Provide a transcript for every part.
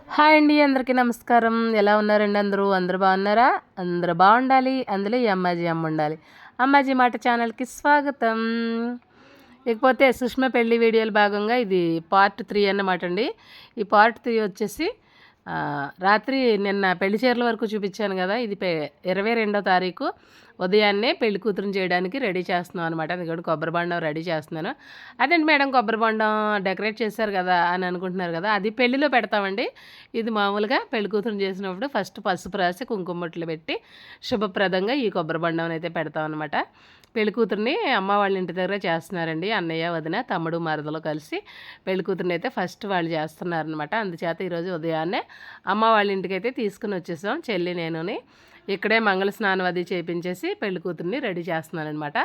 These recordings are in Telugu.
హాయ్ అండి, అందరికీ నమస్కారం. ఎలా ఉన్నారండి అందరూ? అందరూ బాగున్నారా? అందరూ బాగుండాలి, అందులో ఈ అమ్మాజీ అమ్మ ఉండాలి. అమ్మాజీ మాట ఛానల్కి స్వాగతం. ఇకపోతే సుష్మ పెళ్లి వీడియోల భాగంగా ఇది పార్ట్ 3 అన్నమాట అండి. ఈ పార్ట్ 3 వచ్చేసి రాత్రి నిన్న పెళ్లి చీరల వరకు చూపించాను కదా. ఇది 22వ తారీఖు ఉదయాన్నే పెళ్లి కూతురుని చేయడానికి రెడీ చేస్తున్నాం అనమాట. అది కూడా కొబ్బరి బండం రెడీ చేస్తున్నాను. అదేంటి మేడం కొబ్బరి బండం డెకరేట్ చేశారు కదా అని అనుకుంటున్నారు కదా, అది పెళ్లిలో పెడతామండి. ఇది మామూలుగా పెళ్లి కూతురుని చేసినప్పుడు ఫస్ట్ పసుపు రాసి కుంకుమ బొట్లు పెట్టి శుభప్రదంగా ఈ కొబ్బరి బండం అయితే పెడతాం అనమాట. పెళ్లి కూతుర్ని అమ్మ వాళ్ళ ఇంటి దగ్గర చేస్తున్నారండి. అన్నయ్య, వదిన, తమ్ముడు, మరదలు కలిసి పెళ్లి కూతుర్ని అయితే ఫస్ట్ వాళ్ళు చేస్తున్నారనమాట. అందుచేత ఈరోజు ఉదయాన్నే అమ్మ వాళ్ళ ఇంటికి అయితే తీసుకుని వచ్చేసాం చెల్లి నేనుని. ఇక్కడే మంగళ స్నానం అది చేయించేసి పెళ్లి కూతుర్ని రెడీ చేస్తున్నానమాట.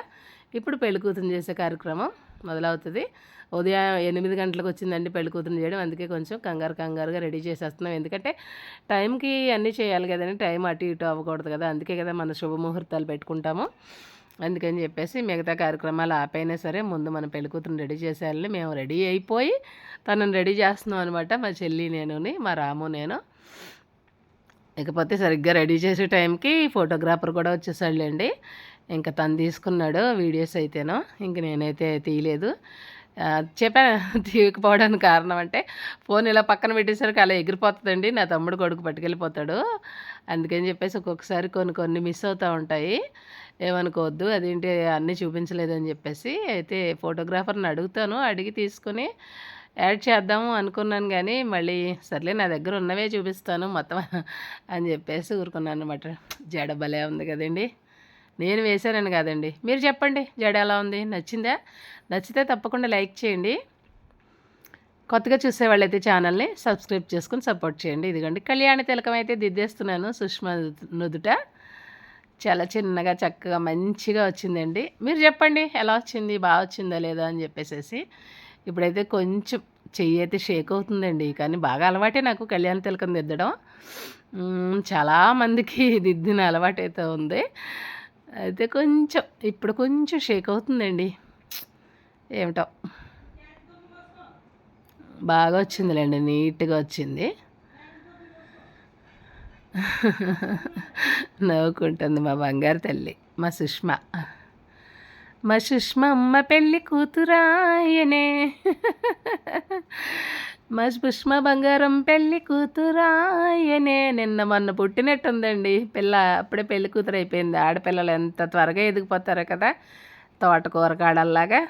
ఇప్పుడు పెళ్లి కూతురుని చేసే కార్యక్రమం మొదలవుతుంది. ఉదయం 8 గంటలకు వచ్చిందండి పెళ్లి కూతురుని చేయడం. అందుకే కొంచెం కంగారుగా రెడీ చేసేస్తున్నాం. ఎందుకంటే టైంకి అన్నీ చేయాలి కదండి, టైం అటు ఇటు అవ్వకూడదు కదా. అందుకే కదా మన శుభముహూర్తాలు పెట్టుకుంటాము. అందుకని చెప్పేసి మిగతా కార్యక్రమాలు ఆపైనా సరే ముందు మన పెళ్లి కూతురుని రెడీ చేసేయాలని మేము రెడీ అయిపోయి తనని రెడీ చేస్తున్నాం అనమాట. మా చెల్లి నేనుని, మా రాము నేను. ఇకపోతే సరిగ్గా రెడీ చేసే టైంకి ఫోటోగ్రాఫర్ కూడా వచ్చేసాడులేండి. ఇంకా తను తీసుకున్నాడు వీడియోస్ అయితేనో, ఇంక నేనైతే తీయలేదు. తీయకపోవడానికి కారణం అంటే ఫోన్ ఇలా పక్కన పెట్టేసరికి అలా ఎగిరిపోతుందండి. నా తమ్ముడు కొడుకు పట్టుకెళ్ళిపోతాడు. అందుకని చెప్పేసి ఒక్కొక్కసారి కొన్ని మిస్ అవుతూ ఉంటాయి. ఏమనుకోవద్దు, అదేంటి అన్నీ చూపించలేదని చెప్పేసి. అయితే ఫోటోగ్రాఫర్ని అడుగుతాను, అడిగి తీసుకుని యాడ్ చేద్దాము అనుకున్నాను. కానీ మళ్ళీ సర్లే నా దగ్గర ఉన్నవే చూపిస్తాను మొత్తం అని చెప్పేసి ఊరుకున్నాను అనమాట. జడ భలే ఉంది కదండి. నేను వేశానని కాదండి, మీరు చెప్పండి జడ ఎలా ఉంది, నచ్చిందా? నచ్చితే తప్పకుండా లైక్ చేయండి. కొత్తగా చూసేవాళ్ళైతే ఛానల్ని సబ్స్క్రైబ్ చేసుకుని సపోర్ట్ చేయండి. ఇదిగోండి కళ్యాణ తిలకం అయితే దిద్దేస్తున్నాను సుష్మా నుదుట. చాలా చిన్నగా చక్కగా మంచిగా వచ్చిందండి. మీరు చెప్పండి ఎలా వచ్చింది, బాగా వచ్చిందా లేదా అని చెప్పేసి. ఇప్పుడైతే కొంచెం చెయ్యి అయితే షేక్ అవుతుందండి, కానీ బాగా అలవాటే నాకు కళ్యాణ తిలకం దిద్దడం. చాలామందికి దిద్దిన అలవాటైతే ఉంది. అయితే ఇప్పుడు కొంచెం షేక్ అవుతుందండి. ఏమిటో బాగా వచ్చిందిలేండి, నీట్గా వచ్చింది. నవ్వుకుంటుంది మా బంగారు తల్లి మా సుష్మ. మా సుష్మమ్మ పెళ్ళి కూతురాయనే, మా సుష్మ బంగారం పెళ్ళి కూతురాయనే. నిన్న మొన్న పుట్టినట్టుందండి పిల్ల, అప్పుడే పెళ్ళి కూతురు అయిపోయింది. ఆడపిల్లలు ఎంత త్వరగా ఎదిగిపోతారో కదా, తోటకూర కాడల్లాగా.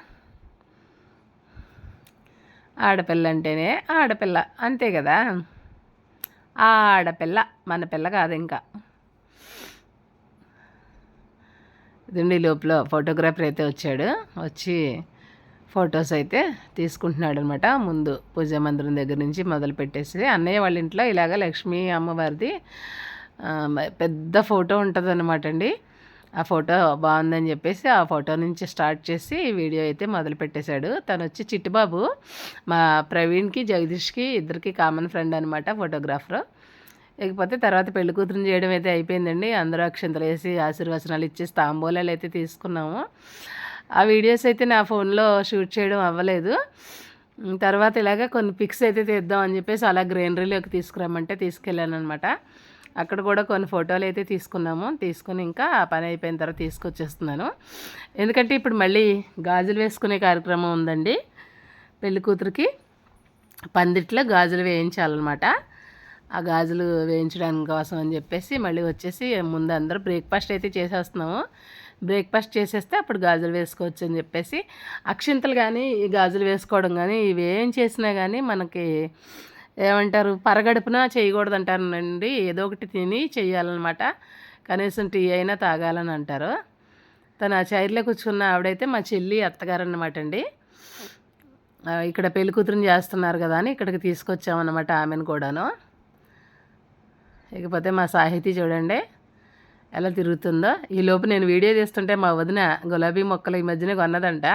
ఆడపిల్ల అంటేనే ఆడపిల్ల, అంతే కదా. ఆడపిల్ల, మన పిల్ల కాదు ఇంకా. ఇదండి లోపల ఫోటోగ్రాఫర్ అయితే వచ్చాడు, వచ్చి ఫొటోస్ అయితే తీసుకుంటున్నాడు అనమాట. ముందు పూజా మందిరం దగ్గర నుంచి మొదలు పెట్టేసి అన్నయ్య వాళ్ళ ఇంట్లో ఇలాగ లక్ష్మీ అమ్మవారిది పెద్ద ఫోటో ఉంటుంది అనమాట అండి. ఆ ఫోటో బాగుందని చెప్పేసి ఆ ఫోటో నుంచి స్టార్ట్ చేసి వీడియో అయితే మొదలు పెట్టేశాడు. తను వచ్చి చిట్టిబాబు, మా ప్రవీణ్కి జగదీష్కి ఇద్దరికి కామన్ ఫ్రెండ్ అనమాట ఫోటోగ్రాఫరు. ఇకపోతే తర్వాత పెళ్లి కూతురుని చేయడం అయితే అయిపోయిందండి. అందరూ అక్షంతలు వేసి ఆశీర్వచనాలు ఇచ్చేసి తాంబూలాలు అయితే తీసుకున్నాము. ఆ వీడియోస్ అయితే నా ఫోన్లో షూట్ చేయడం అవ్వలేదు. తర్వాత ఇలాగ కొన్ని పిక్స్ అయితే తీద్దాం అని చెప్పేసి అలా గ్రీనరీలోకి తీసుకురామంటే తీసుకెళ్ళాను అనమాట. అక్కడ కూడా కొన్ని ఫోటోలు అయితే తీసుకున్నాము. తీసుకుని ఇంకా ఆ పని అయిపోయిన తర్వాత తీసుకొచ్చేస్తున్నాను. ఎందుకంటే ఇప్పుడు మళ్ళీ గాజులు వేసుకునే కార్యక్రమం ఉందండి. పెళ్లి కూతురికి పందిట్లో గాజులు వేయించాలన్నమాట. ఆ గాజులు వేయించడానికి కోసం అని చెప్పేసి మళ్ళీ వచ్చేసి ముందు అందరూ బ్రేక్ఫాస్ట్ అయితే చేసేస్తున్నాము. బ్రేక్ఫాస్ట్ చేసేస్తే అప్పుడు గాజులు వేసుకోవచ్చు అని చెప్పేసి. అక్షింతలు కానీ ఈ గాజులు వేసుకోవడం కానీ ఇవి ఏం చేసినా కానీ మనకి ఏమంటారు, పరగడుపున చేయకూడదు అంటారండి. ఏదో ఒకటి తిని చెయ్యాలన్నమాట. కనీసం టీ అయినా తాగాలని అంటారు. తను ఆ చైర్లో కూర్చున్న ఆవిడైతే మా చెల్లి అత్తగారు అన్నమాట అండి. ఇక్కడ పెళ్లి కూతురుని చేస్తున్నారు కదా అని ఇక్కడికి తీసుకొచ్చామన్నమాట ఆమెను కూడాను. ఇకపోతే మా సాహితీ చూడండి ఎలా తిరుగుతుందో. ఈలోపు నేను వీడియో తీస్తుంటే మా వదిన గులాబీ మొక్కలు ఈ మధ్యనే కొన్నదంట.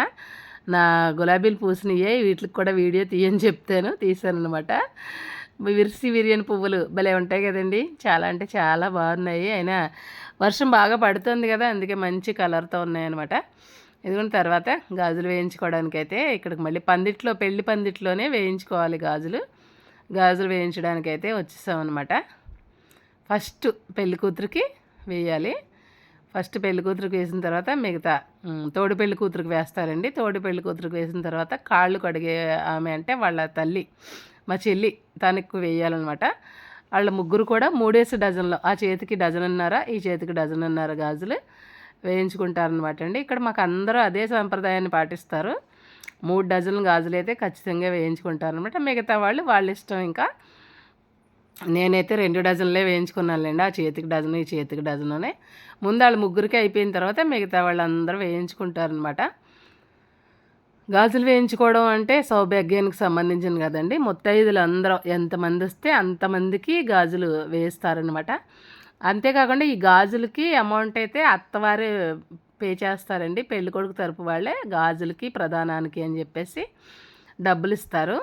నా గులాబీలు పూసినయే, వీటికి కూడా వీడియో తీయని చెప్తాను, తీశాను అనమాట. విరియని పువ్వులు భలే ఉంటాయి కదండి, చాలా అంటే చాలా బాగున్నాయి. అయినా వర్షం బాగా పడుతుంది కదా, అందుకే మంచి కలర్తో ఉన్నాయన్నమాట. ఇదిగోని తర్వాత గాజులు వేయించుకోవడానికైతే ఇక్కడికి మళ్ళీ పందిట్లో, పెళ్లి పందిట్లోనే వేయించుకోవాలి గాజులు. గాజులు వేయించడానికైతే వచ్చేసామన్నమాట. ఫస్ట్ పెళ్లి కూతురికి వేయాలి. ఫస్ట్ పెళ్లి కూతురికి వేసిన తర్వాత మిగతా తోడు పెళ్లి కూతురికి వేస్తారండి. తోడు పెళ్లి కూతురికి వేసిన తర్వాత కాళ్ళు కడిగే ఆమె అంటే వాళ్ళ తల్లి, మా చెల్లి, తనకు వేయాలన్నమాట. వాళ్ళ ముగ్గురు కూడా 3 డజన్లు, ఆ చేతికి డజనున్నర, ఈ చేతికి డజనున్నర గాజులు వేయించుకుంటారనమాట అండి. ఇక్కడ మాకు అందరూ అదే సాంప్రదాయాన్ని పాటిస్తారు. 3 డజన్లు గాజులు అయితే ఖచ్చితంగా వేయించుకుంటారనమాట. మిగతా వాళ్ళు వాళ్ళ ఇష్టం. ఇంకా నేనైతే 2 డజన్లే వేయించుకున్నానులేండి. ఆ చేతికి డజను, ఈ చేతికి డజనునే. ముందు వాళ్ళ ముగ్గురికి అయిపోయిన తర్వాత మిగతా వాళ్ళందరూ వేయించుకుంటారనమాట. గాజులు వేయించుకోవడం అంటే సౌభాగ్యానికి సంబంధించింది కదండి. ముత్తైదులు అందరూ ఎంతమంది వస్తే అంతమందికి గాజులు వేస్తారనమాట. అంతేకాకుండా ఈ గాజులకి అమౌంట్ అయితే అత్తవారే పే చేస్తారండి. పెళ్ళికొడుకు తరపు వాళ్ళే గాజులకి ప్రధానానికి అని చెప్పేసి డబ్బులు ఇస్తారు.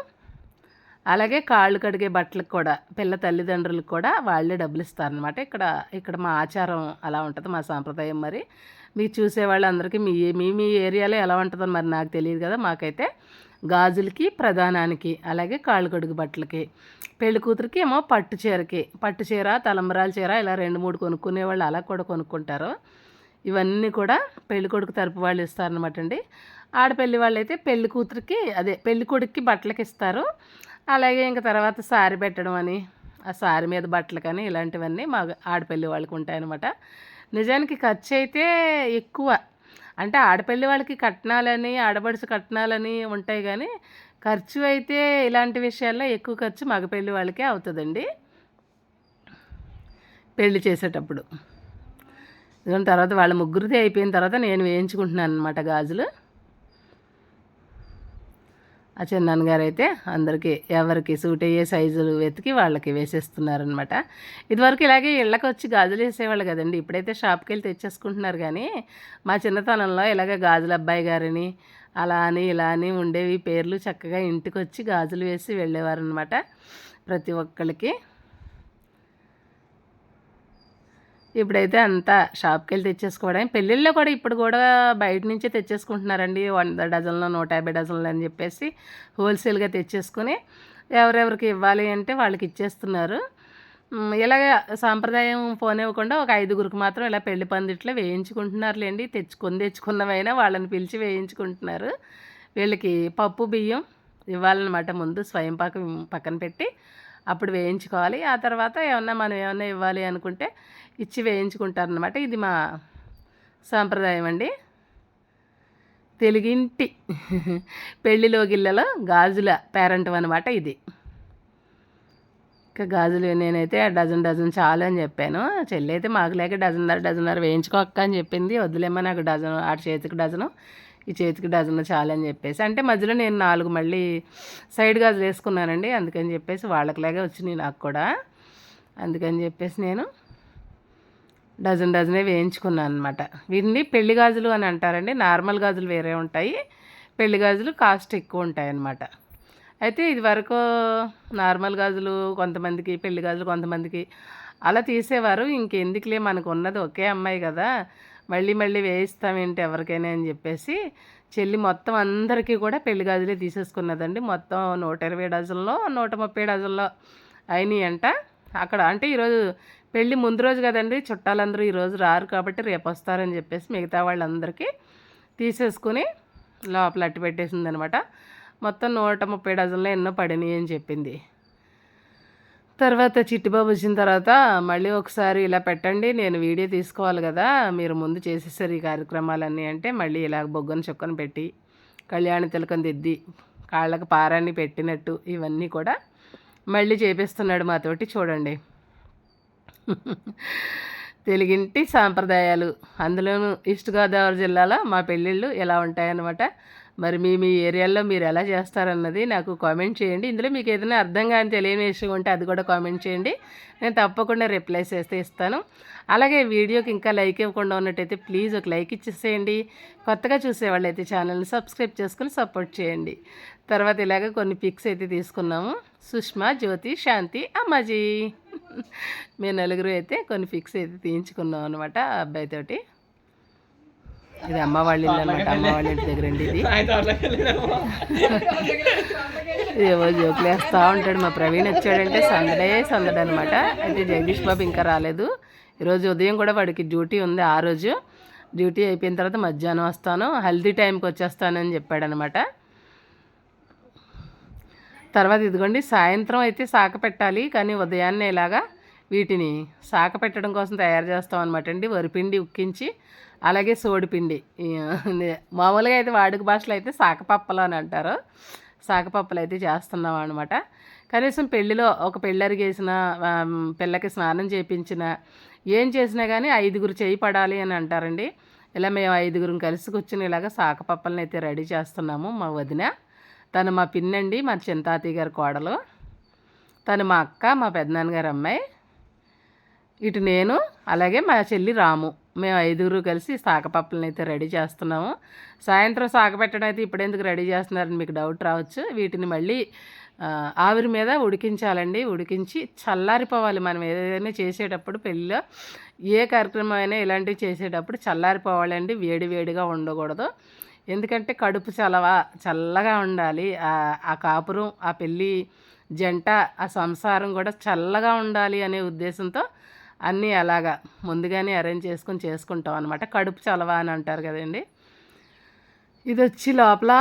అలాగే కాళ్ళు కడిగే బట్టలకు కూడా పిల్ల తల్లిదండ్రులకు కూడా వాళ్ళే డబ్బులు ఇస్తారనమాట. ఇక్కడ మా ఆచారం అలా ఉంటుంది, మా సాంప్రదాయం. మరి మీరు చూసే వాళ్ళందరికీ మీ ఏరియాలో ఎలా ఉంటుందో మరి నాకు తెలియదు కదా. మాకైతే గాజులకి ప్రధానానికి, అలాగే కాళ్ళు కడుగు బట్టలకి, పెళ్లి కూతురికి ఏమో పట్టు చీర, తలంబరాల చీర ఇలా 2-3 కొనుక్కునే వాళ్ళు అలా కూడా కొనుక్కుంటారు. ఇవన్నీ కూడా పెళ్లి కొడుకు తరపు వాళ్ళు ఇస్తారనమాట అండి. ఆడపెళ్లి వాళ్ళు అయితే పెళ్లి కూతురికి పెళ్లి కొడుక్కి బట్టలకి ఇస్తారు. అలాగే ఇంకా తర్వాత సారీ పెట్టడం అని, ఆ సారీ మీద బట్టలు కానీ ఇలాంటివన్నీ మా ఆడపెళ్లి వాళ్ళకి ఉంటాయన్నమాట. నిజానికి ఖర్చు అయితే ఎక్కువ. అంటే ఆడపెళ్లి వాళ్ళకి కట్నాలని, ఆడపడుచు కట్నాలని ఉంటాయి కానీ ఖర్చు అయితే ఇలాంటి విషయాల్లో ఎక్కువ ఖర్చు మగపెళ్లి వాళ్ళకే అవుతుందండి పెళ్లి చేసేటప్పుడు. దాని తర్వాత వాళ్ళ ముగ్గురిది అయిపోయిన తర్వాత నేను వేయించుకుంటున్నాను అనమాట గాజులు. ఆ చిన్నాన్నగారు అయితే అందరికీ ఎవరికి సూట్ అయ్యే సైజులు వెతికి వాళ్ళకి వేసేస్తున్నారనమాట. ఇదివరకు ఇలాగే ఇళ్ళకి వచ్చి గాజులు వేసేవాళ్ళు కదండి. ఇప్పుడైతే షాప్కి వెళ్ళి తెచ్చేసుకుంటున్నారు. కానీ మా చిన్నతనంలో ఇలాగ గాజుల అబ్బాయి గారని అలా అని ఇలా అని ఉండేవి పేర్లు. చక్కగా ఇంటికి వచ్చి గాజులు వేసి వెళ్ళేవారనమాట ప్రతి ఒక్కరికి. ఇప్పుడైతే అంతా షాప్కి వెళ్ళి తెచ్చేసుకోవడం. పెళ్ళిళ్ళలో కూడా ఇప్పుడు కూడా బయట నుంచే తెచ్చేసుకుంటున్నారండి. 100 డజన్లు, 150 డజన్లు అని చెప్పేసి హోల్సేల్గా తెచ్చేసుకొని ఎవరెవరికి ఇవ్వాలి అంటే వాళ్ళకి ఇచ్చేస్తున్నారు. ఇలాగ సాంప్రదాయం పోనివ్వకుండా ఒక 5గురికి మాత్రం ఇలా పెళ్లి పందిట్లో వేయించుకుంటున్నారులేండి. తెచ్చుకున్నవైనా వాళ్ళని పిలిచి వేయించుకుంటున్నారు. వీళ్ళకి పప్పు బియ్యం ఇవ్వాలన్నమాట. ముందు స్వయం పాకం పక్కన పెట్టి అప్పుడు వేయించుకోవాలి. ఆ తర్వాత మనం ఏమన్నా ఇవ్వాలి అనుకుంటే ఇచ్చి వేయించుకుంటారనమాట. ఇది మా సాంప్రదాయం అండి. తెలుగింటి పెళ్ళిలో గిళ్ళలో గాజుల పేరంటం అనమాట ఇది. ఇంకా గాజులు నేనైతే డజన్ చాలు అని చెప్పాను. చెల్లి అయితే మాకు లేక డజన్నర వేయించుకోక్క అని చెప్పింది. వద్దులేమ్మా నాకు డజను, ఆ చేతికి డజను, ఈ చేతికి డజన్ చాలని చెప్పేసి. అంటే మధ్యలో నేను 4 మళ్ళీ సైడ్ గాజులు వేసుకున్నానండి. అందుకని చెప్పేసి వాళ్ళకిలాగే వచ్చినాయి నాకు కూడా. అందుకని చెప్పేసి నేను డజనే వేయించుకున్నాను అనమాట. వీటిని పెళ్లి గాజులు అని అంటారండి. నార్మల్ గాజులు వేరే ఉంటాయి, పెళ్లి గాజులు కాస్ట్ ఎక్కువ ఉంటాయి అన్నమాట. అయితే ఇది వరకు నార్మల్ గాజులు కొంతమందికి, పెళ్లి గాజులు కొంతమందికి అలా తీసేవారు. ఇంకెందుకులే మనకు ఉన్నది ఒకే అమ్మాయి కదా, మళ్ళీ వేయిస్తామేంటి ఎవరికైనా అని చెప్పేసి చెల్లి మొత్తం అందరికీ కూడా పెళ్లి గాజులే తీసేసుకున్నదండి. మొత్తం 120 డజన్లో 130 డజన్లో అయినాయి అంట అక్కడ. అంటే ఈరోజు పెళ్ళి ముందు రోజు కదండి, చుట్టాలందరూ ఈరోజు రారు కాబట్టి రేపు వస్తారని చెప్పేసి మిగతా వాళ్ళందరికీ తీసేసుకుని లోపల అట్టి పెట్టేసింది అనమాట. మొత్తం 130 డజన్లో ఎన్నో పడినాయి అని చెప్పింది. తర్వాత చిట్టిబాబు వచ్చిన తర్వాత మళ్ళీ ఒకసారి ఇలా పెట్టండి, నేను వీడియో తీసుకోవాలి కదా, మీరు ముందు చేసేసారు ఈ కార్యక్రమాలన్నీ అంటే మళ్ళీ ఇలా బొగ్గను చుక్కను పెట్టి కళ్యాణ తిలకం దిద్ది కాళ్ళకు పారాన్ని పెట్టినట్టు ఇవన్నీ కూడా మళ్ళీ చేపిస్తున్నాడు మాతోటి. చూడండి తెలుగింటి సాంప్రదాయాలు, అందులోనూ ఈస్ట్ గోదావరి జిల్లాలో మా పెళ్ళిళ్ళు ఎలా ఉంటాయన్నమాట. మరి మీ ఏరియాలో మీరు ఎలా చేస్తారన్నది నాకు కామెంట్ చేయండి. ఇందులో మీకు ఏదైనా అర్థం కానీ తెలియని విషయం ఉంటే అది కూడా కామెంట్ చేయండి, నేను తప్పకుండా రిప్లై చేస్తే ఇస్తాను. అలాగే వీడియోకి ఇంకా లైక్ ఇవ్వకుండా ఉన్నట్టయితే ప్లీజ్ ఒక లైక్ ఇచ్చేసేయండి. కొత్తగా చూసేవాళ్ళు అయితే ఛానల్ని సబ్స్క్రైబ్ చేసుకుని సపోర్ట్ చేయండి. తర్వాత ఇలాగ కొన్ని పిక్స్ అయితే తీసుకున్నాము. సుష్మా, జ్యోతి, శాంతి, అమ్మాజీ మేము 4 అయితే కొన్ని పిక్స్ అయితే తీయించుకున్నాం అనమాట అబ్బాయితోటి. ఇది అమ్మ వాళ్ళ ఇల్లు అనమాట. అమ్మ వాళ్ళ ఇంటి దగ్గర అండి ఇది. ఏవో జోకులు వేస్తూ ఉంటాడు. మా ప్రవీణ్ వచ్చాడంటే సందడే అనమాట. అయితే జగదీష్ బాబు ఇంకా రాలేదు. ఈరోజు ఉదయం కూడా వాడికి డ్యూటీ ఉంది. ఆ రోజు డ్యూటీ అయిపోయిన తర్వాత మధ్యాహ్నం వస్తాను, హెల్దీ టైంకి వచ్చేస్తానని చెప్పాడనమాట. తర్వాత ఇదిగోండి సాయంత్రం అయితే సాక పెట్టాలి, కానీ ఉదయాన్నే ఇలాగా వీటిని సాక పెట్టడం కోసం తయారు చేస్తాం అనమాట అండి. వరిపిండి ఉక్కించి అలాగే సోడిపిండి, మామూలుగా అయితే వాడుక భాషలో అయితే సాకపప్పలు అని అంటారు. సాకపప్పలు అయితే చేస్తున్నాం అనమాట. కనీసం పెళ్ళిలో ఒక పెళ్ళరిగేసిన, పిల్లకి స్నానం చేయించిన, ఏం చేసినా కానీ 5గురు చేయి పడాలి అని అంటారండి. ఇలా మేము 5గురం కలిసి కూర్చుని ఇలాగ సాకపప్పలను అయితే రెడీ చేస్తున్నాము. మా వదిన, తను మా పిన్నండి, మా చింతాతయ్య గారి కోడలు, తను మా అక్క, మా పెద్దనాన్నగారు అమ్మాయి, ఇటు నేను, అలాగే మా చెల్లి రాము, మేము 5గురు కలిసి సాకపప్పలను అయితే రెడీ చేస్తున్నాము. సాయంత్రం సాక పెట్టడం అయితే ఇప్పుడు ఎందుకు రెడీ చేస్తున్నారని మీకు డౌట్ రావచ్చు. వీటిని మళ్ళీ ఆవిరి మీద ఉడికించాలండి. ఉడికించి చల్లారిపోవాలి. మనం ఏదైనా చేసేటప్పుడు పెళ్ళిలో ఏ కార్యక్రమం అయినా ఇలాంటివి చేసేటప్పుడు చల్లారిపోవాలండి, వేడి వేడిగా ఉండకూడదు. ఎందుకంటే కడుపు చల్లగా ఉండాలి. ఆ కాపురం, ఆ పెళ్ళి జంట, ఆ సంసారం కూడా చల్లగా ఉండాలి అనే ఉద్దేశంతో అన్నీ అలాగా ముందుగానే అరేంజ్ చేసుకుంటాం అనమాట. కడుపు చలవ అని అంటారు కదండి. ఇది వచ్చి లోపల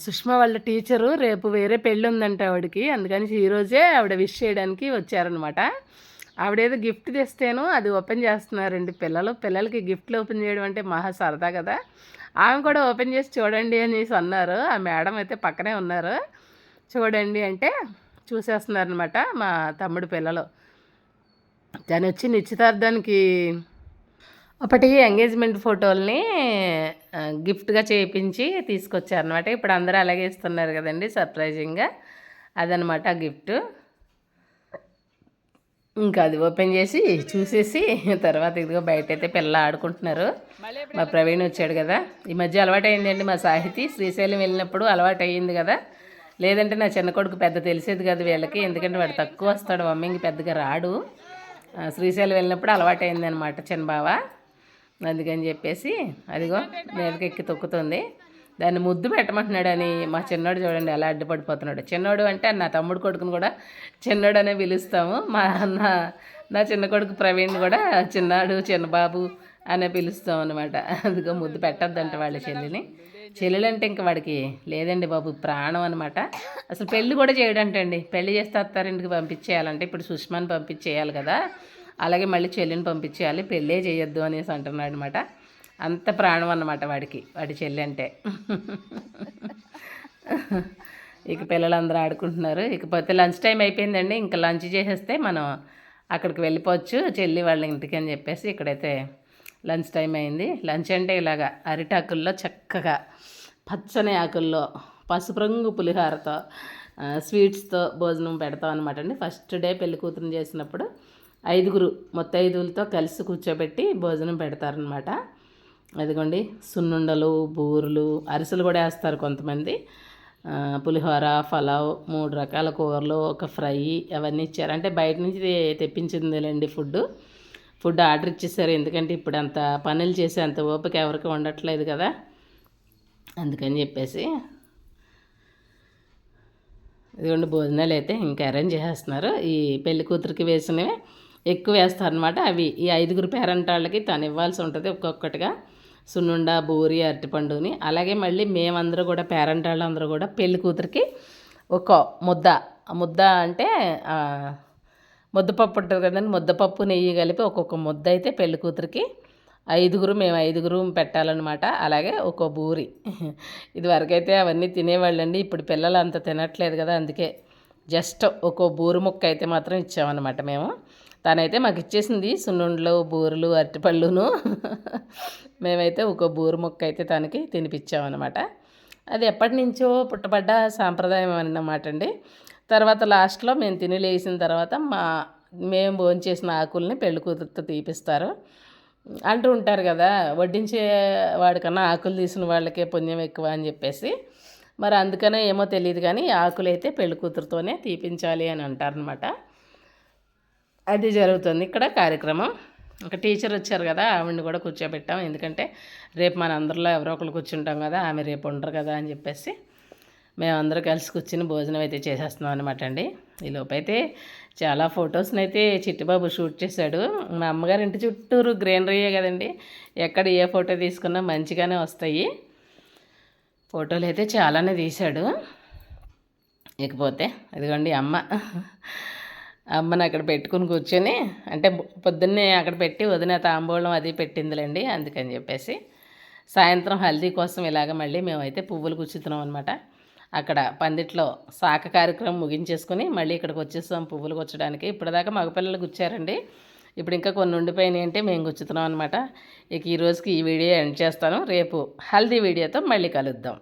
సుష్మా వాళ్ళ టీచరు రేపు వేరే పెళ్ళి ఉందంట ఆవిడకి, అందుకని ఈరోజే ఆవిడ విష్ చేయడానికి వచ్చారనమాట. ఆవిడేదో గిఫ్ట్ తెస్తేను అది ఓపెన్ చేస్తున్నారండి పిల్లలకి గిఫ్ట్లు ఓపెన్ చేయడం అంటే మహా సరదా కదా. ఆమె కూడా ఓపెన్ చేసి చూడండి అనేసి అన్నారు. ఆ మేడం అయితే పక్కనే ఉన్నారు. చూడండి అంటే చూసేస్తున్నారనమాట మా తమ్ముడు పిల్లలు. తను వచ్చి నిశ్చితార్థానికి ఒకటి ఎంగేజ్మెంట్ ఫోటోల్ని గిఫ్ట్గా చేయించి తీసుకొచ్చారనమాట. ఇప్పుడు అందరూ అలాగే ఇస్తున్నారు కదండి సర్ప్రైజింగ్గా, అదనమాట ఆ గిఫ్ట్. ఇంకా అది ఓపెన్ చేసి చూసేసి తర్వాత ఇదిగో బయట అయితే పిల్ల ఆడుకుంటున్నారు. మా ప్రవీణ్ వచ్చాడు కదా, ఈ మధ్య అలవాటు అయిందండి మా సాహితీ. శ్రీశైలం వెళ్ళినప్పుడు అలవాటు అయ్యింది కదా, లేదంటే నా చిన్న కొడుకు పెద్ద తెలిసేది కదా వీళ్ళకి, ఎందుకంటే వాడు తక్కువ వస్తాడు, మమ్మీకి పెద్దగా రాడు. శ్రీశైలం వెళ్ళినప్పుడు అలవాటు అయింది అనమాట చిన్న బావ. అందుకని చెప్పేసి అదిగో మీదకి ఎక్కి తొక్కుతుంది. దాన్ని ముద్దు పెట్టమంటున్నాడని మా చిన్నోడు చూడండి ఎలా అడ్డుపడిపోతున్నాడు. చిన్నోడు అంటే నా తమ్ముడు కొడుకుని కూడా చిన్నోడు అనే పిలుస్తాము. నా చిన్న కొడుకు ప్రవీణ్ కూడా చిన్నాడు, చిన్నబాబు అనే పిలుస్తాం అనమాట. అదిగో ముద్దు పెట్టద్దంట వాళ్ళ చెల్లెలు అంటే ఇంకా వాడికి లేదండి బాబు, ప్రాణం అనమాట. అసలు పెళ్ళి కూడా చేయడంటండి. పెళ్ళి చేస్తే అత్తారింటికి పంపించేయాలంటే ఇప్పుడు సుష్మాని పంపించేయాలి కదా, అలాగే మళ్ళీ చెల్లిని పంపించేయాలి, పెళ్ళే చేయొద్దు అనేసి అంటున్నాడు అనమాట. అంత ప్రాణం అన్నమాట వాడి చెల్లి అంటే. ఇక పిల్లలందరూ ఆడుకుంటున్నారు. ఇకపోతే లంచ్ టైం అయిపోయిందండి. ఇంకా లంచ్ చేసేస్తే మనం అక్కడికి వెళ్ళిపోవచ్చు చెల్లి వాళ్ళ ఇంటికి అని చెప్పేసి ఇక్కడైతే లంచ్ టైం అయింది. లంచ్ అంటే ఇలాగా అరిటాకుల్లో చక్కగా పచ్చని ఆకుల్లో పసుపు రంగు పులిహారతో స్వీట్స్తో భోజనం పెడతాం అనమాట అండి. ఫస్ట్ డే పెళ్లి కూతురు చేసినప్పుడు 5గురు ముత్తైదువులతో కలిసి కూర్చోబెట్టి భోజనం పెడతారనమాట. అదిగోండి సున్నుండలు, బూరెలు, అరిసెలు కూడా వేస్తారు కొంతమంది, పులిహోర, పలావ్, 3 రకాల కూరలు, ఒక ఫ్రై అవన్నీ ఇచ్చారు. అంటే బయట నుంచి తెప్పించిందిలేండి ఫుడ్ ఆర్డర్ ఇచ్చేసారు. ఎందుకంటే ఇప్పుడు అంత పనులు చేసి అంత ఓపిక ఎవరికి ఉండట్లేదు కదా, అందుకని చెప్పేసి ఇదిగోండి భోజనాలు అయితే ఇంకా అరేంజ్ చేసేస్తున్నారు. ఈ పెళ్లి కూతురికి వేసినవి ఎక్కువ వేస్తారనమాట. అవి ఈ 5గురు పేరంటాళ్ళకి తను ఇవ్వాల్సి ఉంటుంది ఒక్కొక్కటిగా, సున్నుండ, బూరి, అరటిపండుని. అలాగే మళ్ళీ మేమందరూ కూడా పేరంటాళ్ళందరూ కూడా పెళ్లి కూతురికి ఒక ముద్ద అంటే ముద్దపప్పు ఉంటుంది కదండి, ముద్దపప్పు నెయ్యి కలిపి ఒక్కొక్క ముద్ద అయితే పెళ్లి కూతురికి 5గురు, మేము 5గురు పెట్టాలన్నమాట. అలాగే ఒక బూరి. ఇదివరకైతే అవన్నీ తినేవాళ్ళండి, ఇప్పుడు పిల్లలు అంత తినట్లేదు కదా, అందుకే జస్ట్ ఒక బూరి ముక్క అయితే మాత్రం ఇచ్చామన్నమాట మేము. తనైతే మాకు ఇచ్చేసింది సున్నుండలు, బూరెలు, అరటిపళ్ళును. మేమైతే ఒక బూరి ముక్క అయితే తనకి తినిపించామన్నమాట. అది ఎప్పటి నుంచో పుట్టబడ్డ సాంప్రదాయం అన్నమాట అండి. తర్వాత లాస్ట్లో మేము తిని లేసిన తర్వాత మేము భోంచేసిన ఆకుల్ని పెళ్లి కూతురుతో తీపిస్తారు అంటూ ఉంటారు కదా, వడ్డించే వాడికన్నా ఆకులు తీసిన వాళ్ళకే పుణ్యం ఎక్కువ అని చెప్పేసి. మరి అందుకనే ఏమో తెలియదు కానీ ఆకులు అయితే పెళ్లి కూతురుతోనే తీపించాలి అని అంటారనమాట. అది జరుగుతుంది ఇక్కడ కార్యక్రమం. ఒక టీచర్ వచ్చారు కదా, ఆవిడని కూడా కూర్చోబెట్టాం. ఎందుకంటే రేపు మన అందరిలో ఎవరో ఒకరు కూర్చుంటాం కదా, ఆమె రేపు ఉండరు కదా అని చెప్పేసి మేమందరూ కలిసి కూర్చుని భోజనం అయితే చేసేస్తున్నాం అనమాట అండి. ఈలోపైతే చాలా ఫొటోస్ని అయితే చిట్టిబాబు షూట్ చేశాడు. మా అమ్మగారి ఇంటి చుట్టూరు గ్రీనరీయే కదండి, ఎక్కడ ఏ ఫోటో తీసుకున్నా మంచిగానే వస్తాయి. ఫోటోలు అయితే చాలానే తీశాడు. ఇకపోతే ఇదిగోండి అమ్మని అక్కడ పెట్టుకుని కూర్చొని, అంటే పొద్దున్నే అక్కడ పెట్టి వదిన తాంబూలం అది పెట్టిందిలేండి, అందుకని చెప్పేసి సాయంత్రం హల్దీ కోసం ఇలాగ మళ్ళీ మేమైతే పువ్వులు గుచ్చుతున్నాం అనమాట. అక్కడ పందిట్లో శాఖ కార్యక్రమం ముగించేసుకుని మళ్ళీ ఇక్కడికి వచ్చేస్తాం పువ్వులు గుచ్చడానికి. ఇప్పటిదాకా మగపిల్లలు గుచ్చారండి, ఇప్పుడు ఇంకా కొన్ని ఉండిపోయినాయి అంటే మేము గుచ్చుతున్నాం అనమాట. ఇక ఈ రోజుకి ఈ వీడియో ఎండ్ చేస్తాను. రేపు హల్దీ వీడియోతో మళ్ళీ కలుద్దాం.